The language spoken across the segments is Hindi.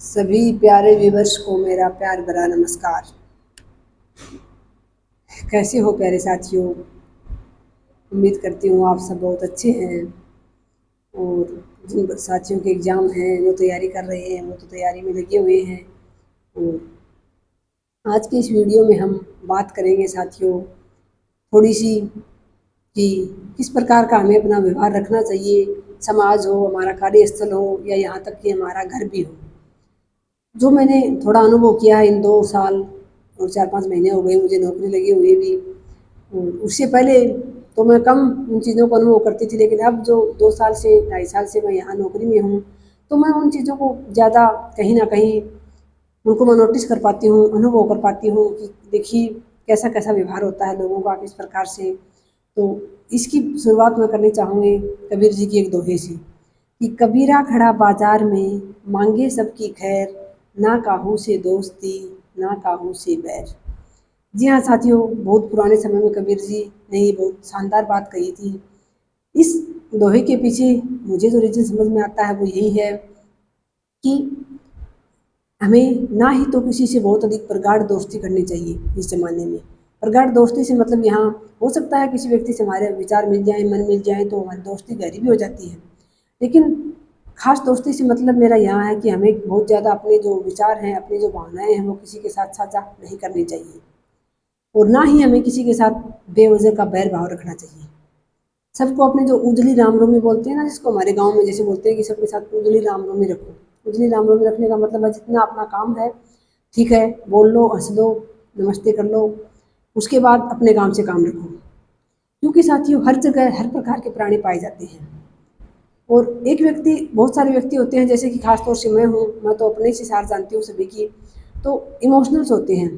सभी प्यारे व्यूवर्स को मेरा प्यार भरा नमस्कार। कैसे हो प्यारे साथियों? उम्मीद करती हूँ आप सब बहुत अच्छे हैं। और जिन साथियों के एग्ज़ाम हैं, जो तैयारी कर रहे हैं, वो तो तैयारी में लगे हुए हैं। और आज की इस वीडियो में हम बात करेंगे साथियों थोड़ी सी कि किस प्रकार का हमें अपना व्यवहार रखना चाहिए, समाज हो, हमारा कार्यस्थल हो या यहाँ तक कि हमारा घर भी हो। जो मैंने थोड़ा अनुभव किया है इन 2 साल और 4-5 महीने हो गए मुझे नौकरी लगे हुए भी। उससे पहले तो मैं कम उन चीज़ों का अनुभव करती थी, लेकिन अब जो 2 साल से 2.5 साल से मैं यहाँ नौकरी में हूँ, तो मैं उन चीज़ों को ज़्यादा कहीं न कहीं उनको मैं नोटिस कर पाती हूँ, अनुभव कर पाती हूँ कि देखिए कैसा-कैसा व्यवहार होता है लोगों का किस प्रकार से। तो इसकी शुरुआत मैं करनी चाहूँगी कबीर जी की एक दोहे से कि कबीरा खड़ा बाज़ार में, माँगे सबकी खैर, ना काहू से दोस्ती, ना काहू से बैर। जी हाँ साथियों, बहुत पुराने समय में कबीर जी ने ये बहुत शानदार बात कही थी। इस दोहे के पीछे मुझे जो रीज़न समझ में आता है वो यही है कि हमें ना ही तो किसी से बहुत अधिक प्रगाढ़ दोस्ती करनी चाहिए इस ज़माने में। प्रगाढ़ दोस्ती से मतलब यहाँ हो सकता है किसी व्यक्ति से हमारे विचार मिल जाएँ, मन मिल जाए तो हमारी दोस्ती गहरी भी हो जाती है। लेकिन ख़ास दोस्ती से मतलब मेरा यहाँ है कि हमें बहुत ज़्यादा अपने जो विचार हैं, अपनी जो भावनाएँ हैं, वो किसी के साथ साझा नहीं करनी चाहिए। और ना ही हमें किसी के साथ बेवजह का बैर भाव रखना चाहिए। सबको अपने जो उजली रामरोमी बोलते हैं ना, जिसको हमारे गाँव में जैसे बोलते हैं कि सबके साथ उजली रामरोमी रखो। उजली रामरोमी रखने का मतलब है जितना अपना काम है, ठीक है, बोल लो, हँस लो, नमस्ते कर लो, उसके बाद अपने काम से काम रखो। क्योंकि साथियों हर जगह हर प्रकार के प्राणी पाए जाते हैं। और एक व्यक्ति बहुत सारे व्यक्ति होते हैं जैसे कि ख़ास तौर से मैं हूँ, मैं तो अपने से सार जानती हूँ सभी की, तो इमोशनल्स होते हैं।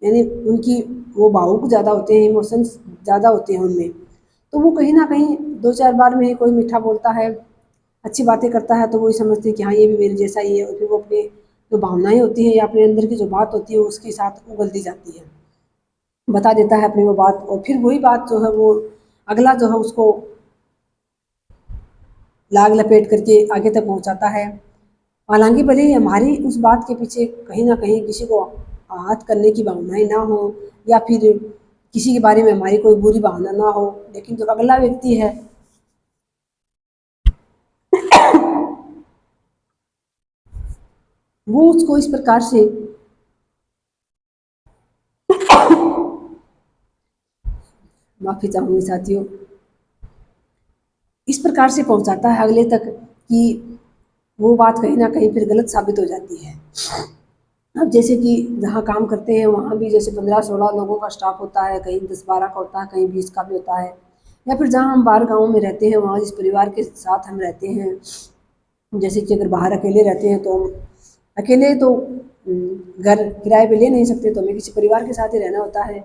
यानी उनकी वो भावुक ज़्यादा होते हैं, इमोशंस ज़्यादा होते हैं उनमें। तो वो कहीं न कहीं 2-4 बार में ही कोई मीठा बोलता है, अच्छी बातें करता है तो वो ये समझते हैं कि हाँ, ये भी मेरे जैसा ही है और फिर वो अपनी जो भावनाएँ होती हैं या अपने अंदर की जो बात होती है उसके साथ उगल दी जाती है। बता देता है अपनी वो बात और फिर वही बात जो है वो अगला जो है उसको लाग लपेट करके आगे तक पहुँचाता है। हालाँकि भले ही हमारी उस बात के पीछे कहीं न कहीं किसी को आहत करने की भावनाएँ ना हो या फिर किसी के बारे में हमारी कोई बुरी भावना ना हो, लेकिन जो अगला व्यक्ति है वो उसको इस प्रकार से माफ़ी चाहूँगी साथियों, इस प्रकार से पहुँचाता है अगले तक कि वो बात कहीं न कहीं फिर गलत साबित हो जाती है। अब जैसे कि जहाँ काम करते हैं वहाँ भी जैसे 15-16 लोगों का स्टाफ होता है, कहीं 10-12 का होता है, कहीं 20 का भी होता है। या फिर जहाँ हम बाहर गाँव में रहते हैं वहाँ जिस परिवार के साथ हम रहते हैं, जैसे कि अगर बाहर अकेले रहते हैं तो हम अकेले तो घर किराए पे ले नहीं सकते तो हमें किसी परिवार के साथ ही रहना होता है।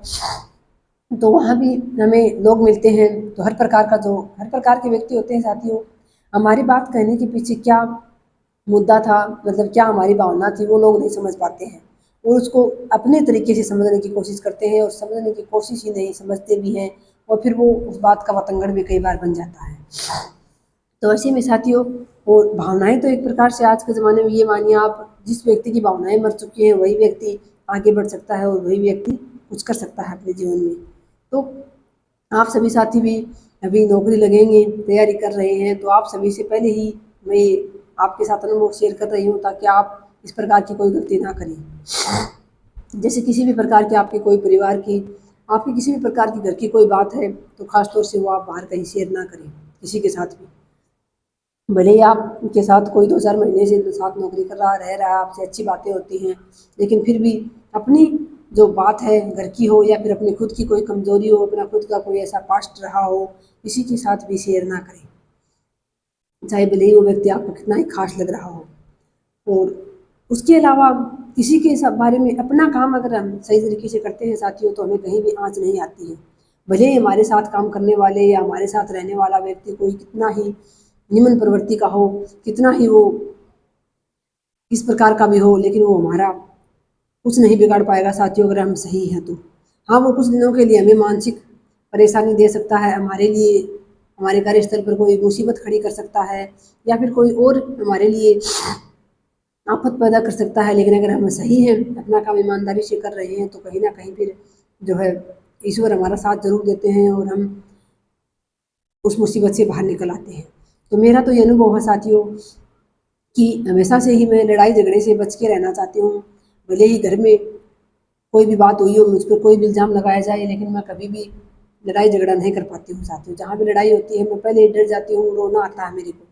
तो वहाँ भी हमें लोग मिलते हैं तो हर प्रकार के व्यक्ति होते हैं साथियों। हमारी बात कहने के पीछे क्या मुद्दा था, मतलब क्या हमारी भावना थी, वो लोग नहीं समझ पाते हैं। वो उसको अपने तरीके से समझने की कोशिश करते हैं और समझने की कोशिश ही नहीं, समझते भी हैं और फिर वो उस बात का बतंगड़ भी कई बार बन जाता है। तो ऐसे में साथियों और भावनाएँ तो एक प्रकार से आज के ज़माने में ये मानिए आप जिस व्यक्ति की भावनाएँ मर चुकी हैं, वही व्यक्ति आगे बढ़ सकता है और वही व्यक्ति कुछ कर सकता है अपने जीवन में। तो आप सभी साथी भी अभी नौकरी लगेंगे, तैयारी कर रहे हैं, तो आप सभी से पहले ही मैं आपके साथ अनुभव शेयर कर रही हूँ ताकि आप इस प्रकार की कोई गलती ना करें। जैसे किसी भी प्रकार की आपके कोई परिवार की, आपकी किसी भी प्रकार की घर की कोई बात है, तो ख़ास तौर से वो आप बाहर कहीं शेयर ना करें, किसी के साथ भी। भले ही आपके साथ कोई 2-4 महीने से साथ नौकरी कर रहा रह रहा है, आपसे अच्छी बातें होती हैं, लेकिन फिर भी अपनी जो बात है घर की हो या फिर अपनी खुद की कोई कमज़ोरी हो, अपना खुद का कोई ऐसा पास्ट रहा हो, किसी के साथ भी शेयर ना करें। चाहे भले ही वो व्यक्ति आपको कितना ही ख़ास लग रहा हो। और उसके अलावा किसी के बारे में अपना काम अगर हम सही तरीके से करते हैं साथियों तो हमें कहीं भी आँच नहीं आती है। भले ही हमारे साथ काम करने वाले या हमारे साथ रहने वाला व्यक्ति कोई कितना ही निम्न प्रवृत्ति का हो, कितना ही वो किस प्रकार का भी हो, लेकिन वो हमारा कुछ नहीं बिगाड़ पाएगा साथियों अगर हम सही हैं तो। हाँ, वो कुछ दिनों के लिए हमें मानसिक परेशानी दे सकता है, हमारे लिए हमारे कार्यस्थल पर कोई मुसीबत खड़ी कर सकता है या फिर कोई और हमारे लिए आफत पैदा कर सकता है। लेकिन अगर हम सही हैं, अपना काम ईमानदारी से कर रहे हैं, तो कहीं ना कहीं फिर जो है ईश्वर हमारा साथ जरूर देते हैं और हम उस मुसीबत से बाहर निकल आते हैं। तो मेरा तो ये अनुभव है साथियों कि हमेशा से ही मैं लड़ाई झगड़े से बच के रहना चाहती हूँ। भले ही घर में कोई भी बात हुई हो, मुझ पर कोई भी इल्ज़ाम लगाया जाए, लेकिन मैं कभी भी लड़ाई झगड़ा नहीं कर पाती हूँ साथियों। जहाँ भी लड़ाई होती है मैं पहले ही डर जाती हूँ, रोना आता है मेरे को।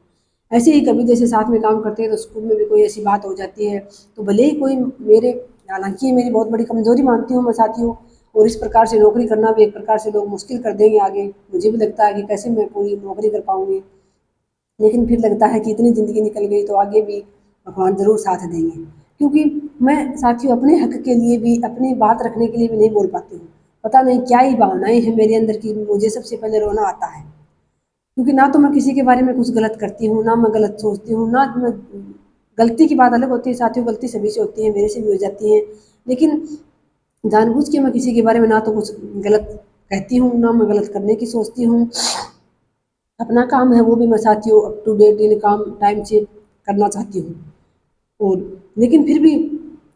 ऐसे ही कभी जैसे साथ में काम करते हैं तो स्कूल में भी कोई ऐसी बात हो जाती है, तो भले ही कोई मेरे, हालांकि ये मेरी बहुत बड़ी कमजोरी मानती हूँ मैं साथियों, और इस प्रकार से नौकरी करना भी एक प्रकार से लोग मुश्किल कर देंगे आगे। मुझे भी लगता है कि कैसे मैं पूरी नौकरी कर पाऊंगी, लेकिन फिर लगता है कि इतनी ज़िंदगी निकल गई तो आगे भी भगवान ज़रूर साथ देंगे। क्योंकि मैं साथियों अपने हक के लिए भी, अपनी बात रखने के लिए भी नहीं बोल पाती हूँ। पता नहीं क्या ही भावनाएं हैं मेरे अंदर की मुझे सबसे पहले रोना आता है। क्योंकि ना तो मैं किसी के बारे में कुछ गलत करती हूँ, ना मैं गलत सोचती हूँ, ना मैं, गलती की बात अलग होती है साथियों, गलती सभी से होती है, मेरे से भी हो जाती है। लेकिन जानबूझ के मैं किसी के बारे में ना तो कुछ गलत कहती हूँ, ना मैं गलत करने की सोचती हूँ। अपना काम है वो भी मैं साथियों अप टू डेट इन काम टाइम से करना चाहती हूँ। और लेकिन फिर भी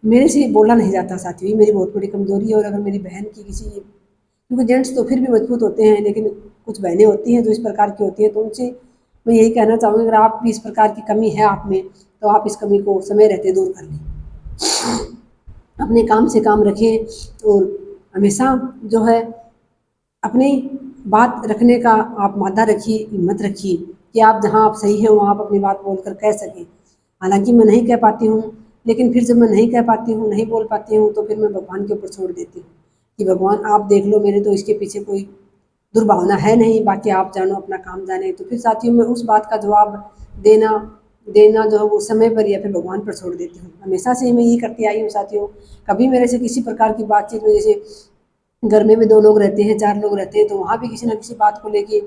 मेरे से बोला नहीं जाता साथियों, ये मेरी बहुत बड़ी कमजोरी है। और अगर मेरी बहन की किसी, क्योंकि जेंट्स तो फिर भी मजबूत होते हैं, लेकिन कुछ बहनें होती हैं जो इस प्रकार की होती हैं, तो उनसे मैं यही कहना चाहूँगी अगर आप भी इस प्रकार की कमी है आप में, तो आप इस कमी को समय रहते दूर कर लें। अपने काम से काम रखें और हमेशा जो है अपनी बात रखने का आप मादा रखिए, हिम्मत रखिए कि आप जहाँ आप सही हैं वहाँ आप अपनी बात बोलकर कह सकें। हालांकि मैं नहीं कह पाती हूँ, लेकिन फिर जब मैं नहीं कह पाती हूँ, नहीं बोल पाती हूँ, तो फिर मैं भगवान के ऊपर छोड़ देती हूँ कि भगवान आप देख लो, मेरे तो इसके पीछे कोई दुर्भावना है नहीं, बाकी आप जानो, अपना काम जाने। तो फिर साथियों मैं उस बात का जवाब देना देना जो है वो समय पर या फिर भगवान पर छोड़ देती हूँ। हमेशा से मैं यही करती आई हूँ साथियों। कभी मेरे से किसी प्रकार की बातचीत में, जैसे घर में भी 2 लोग रहते हैं, 4 लोग रहते हैं, तो वहाँ भी किसी न किसी बात को लेके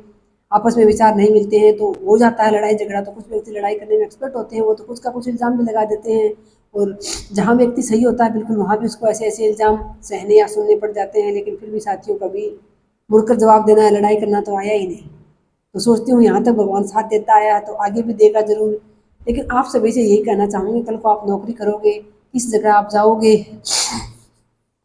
आपस में विचार नहीं मिलते हैं, तो हो जाता है लड़ाई झगड़ा। तो कुछ व्यक्ति लड़ाई करने में एक्सपर्ट होते हैं, वो तो कुछ का कुछ इल्ज़ाम भी लगा देते हैं, और जहाँ व्यक्ति सही होता है बिल्कुल, वहाँ भी उसको ऐसे-ऐसे इल्ज़ाम सहने या सुनने पड़ जाते हैं। लेकिन फिर भी साथियों कभी मुड़कर जवाब देना है, लड़ाई करना तो आया ही नहीं। तो सोचती हूँ यहाँ तक भगवान साथ देता आया है तो आगे भी देगा ज़रूर। लेकिन आप सभी से यही कहना चाहूँगी, कल को आप नौकरी करोगे, किस जगह आप जाओगे,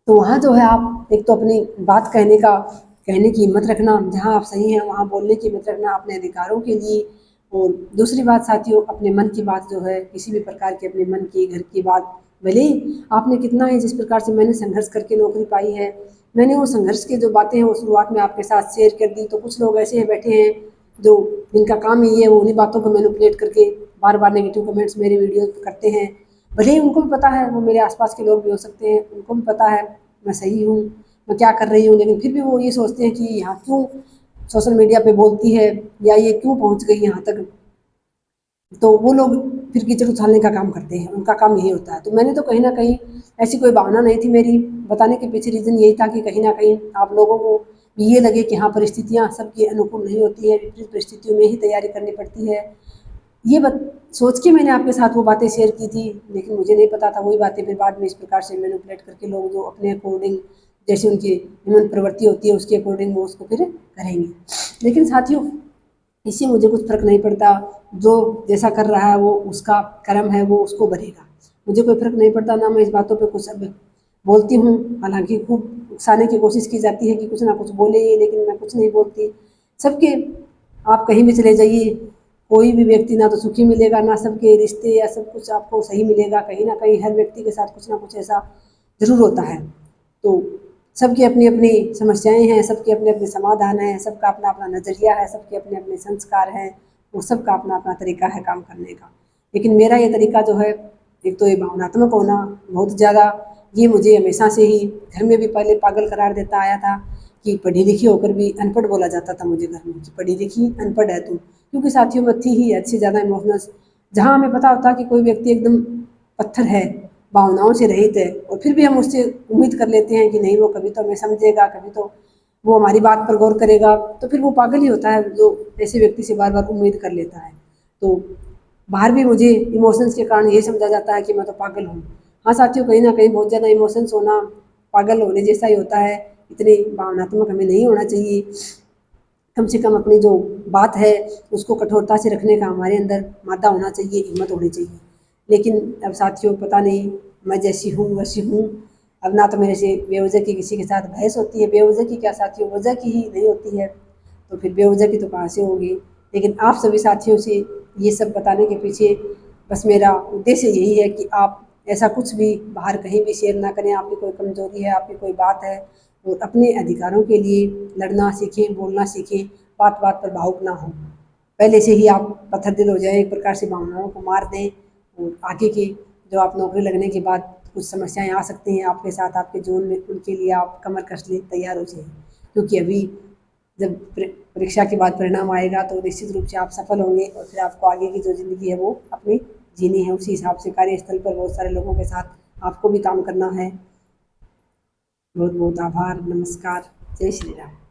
तो वहाँ जो है आप एक तो अपनी बात कहने की हिम्मत रखना, जहाँ आप सही हैं वहाँ बोलने की हिम्मत रखना अपने अधिकारों के लिए। और दूसरी बात साथियों, अपने मन की बात जो है, किसी भी प्रकार की अपने मन की, घर की बात, भले ही आपने कितना ही, जिस प्रकार से मैंने संघर्ष करके नौकरी पाई है, मैंने वो संघर्ष की जो बातें हैं वो शुरुआत में आपके साथ शेयर कर दी। तो कुछ लोग ऐसे बैठे हैं जो, जिनका काम ही है वो उन्हीं बातों को मैनिपुलेट करके बार बार नेगेटिव कमेंट्स मेरे वीडियो पर करते हैं। भले ही उनको भी पता है, वो मेरे आसपास के लोग भी हो सकते हैं, उनको भी पता है मैं सही हूँ, मैं क्या कर रही हूँ, लेकिन फिर भी वो ये सोचते हैं कि यहाँ क्यों सोशल मीडिया पे बोलती है, या ये क्यों पहुँच गई यहाँ तक। तो वो लोग फिर कीचड़ उछालने का काम करते हैं, उनका काम यही होता है। तो मैंने तो कहीं न कहीं, ऐसी कोई भावना नहीं थी मेरी, बताने के पीछे रीज़न यही था कि कहीं न कहीं आप लोगों को भी ये लगे कि हाँ, परिस्थितियाँ सबकी अनुकूल नहीं होती है, विपरीत परिस्थितियों में ही तैयारी करनी पड़ती है। ये बत सोच के मैंने आपके साथ वो बातें शेयर की थी, लेकिन मुझे नहीं पता था वही बातें फिर बाद में इस प्रकार से मैनिपुलेट करके लोग जो अपने अकॉर्डिंग, जैसे उनकी ह्यूमन प्रवृत्ति होती है उसके अकॉर्डिंग वो उसको फिर करेंगे। लेकिन साथियों इससे मुझे कुछ फ़र्क नहीं पड़ता, जो जैसा कर रहा है वो उसका कर्म है, वो उसको भरेगा। मुझे कोई फ़र्क नहीं पड़ता, ना मैं इस बातों पे कुछ अब बोलती हूँ। हालाँकि खूब उकसाने की कोशिश की जाती है कि कुछ ना कुछ बोले ये, लेकिन मैं कुछ नहीं बोलती। सबके, आप कहीं भी चले जाइए, कोई भी व्यक्ति ना तो सुखी मिलेगा, ना सबके रिश्ते या सब कुछ आपको सही मिलेगा। कहीं न कहीं हर व्यक्ति के साथ कुछ ना कुछ ऐसा ज़रूर होता है। तो सबकी अपनी-अपनी समस्याएँ हैं, सबके अपने-अपने समाधान हैं, सबका अपना-अपना नज़रिया है, सबके अपने-अपने संस्कार हैं, और सबका अपना-अपना तरीका है काम करने का। लेकिन मेरा ये तरीका जो है, एक तो ये भावनात्मक होना बहुत ज़्यादा, ये मुझे हमेशा से ही घर में भी पहले पागल करार देता आया था कि पढ़ी-लिखी होकर भी अनपढ़ बोला जाता था मुझे घर में कि पढ़ी-लिखी अनपढ़ है तू। क्योंकि साथियों मैं थी ही हद से ज़्यादा इमोशनल, जहाँ हमें पता होता कि कोई व्यक्ति एकदम पत्थर है, भावनाओं से रहित है, और फिर भी हम उससे उम्मीद कर लेते हैं कि नहीं वो कभी तो हमें समझेगा, कभी तो वो हमारी बात पर गौर करेगा, तो फिर वो पागल ही होता है जो ऐसे व्यक्ति से बार बार उम्मीद कर लेता है। तो बाहर भी मुझे इमोशंस के कारण ये समझा जाता है कि मैं तो पागल हूँ। हाँ साथियों, कहीं ना कहीं बहुत ज़्यादा इमोशंस होना पागल होने जैसा ही होता है, इतने भावनात्मक हमें नहीं होना चाहिए। कम से कम अपनी जो बात है उसको कठोरता से रखने का हमारे अंदर मादा होना चाहिए, हिम्मत होनी चाहिए। लेकिन अब साथियों पता नहीं मैं जैसी हूँ वैसी हूँ। अब ना तो मेरे से बेवजह की किसी के साथ बहस होती है, बेवजह की क्या साथियों, वजह की ही नहीं होती है, तो फिर बेवजह की तो कहाँ से होगी। लेकिन आप सभी साथियों से ये सब बताने के पीछे बस मेरा उद्देश्य यही है कि आप ऐसा कुछ भी बाहर कहीं भी शेयर ना करें। आपकी कोई कमज़ोरी है, आपकी कोई बात है, और अपने अधिकारों के लिए लड़ना सीखें, बोलना सीखें, बात बात पर भावुक ना हों। पहले से ही आप पत्थर दिल हो जाए, एक प्रकार से भावनाओं को मार दें, और आगे की जो आप नौकरी लगने के बाद कुछ समस्याएं आ सकती हैं आपके साथ, आपके जीवन में, उनके लिए आप कमर कस लें, तैयार हो जाइए। क्योंकि अभी जब परीक्षा के बाद परिणाम आएगा तो निश्चित रूप से आप सफल होंगे, और फिर आपको आगे की जो ज़िंदगी है वो अपनी जीनी है। उसी हिसाब से कार्यस्थल पर बहुत सारे लोगों के साथ आपको भी काम करना है। बहुत बहुत आभार, नमस्कार, जय श्री राम।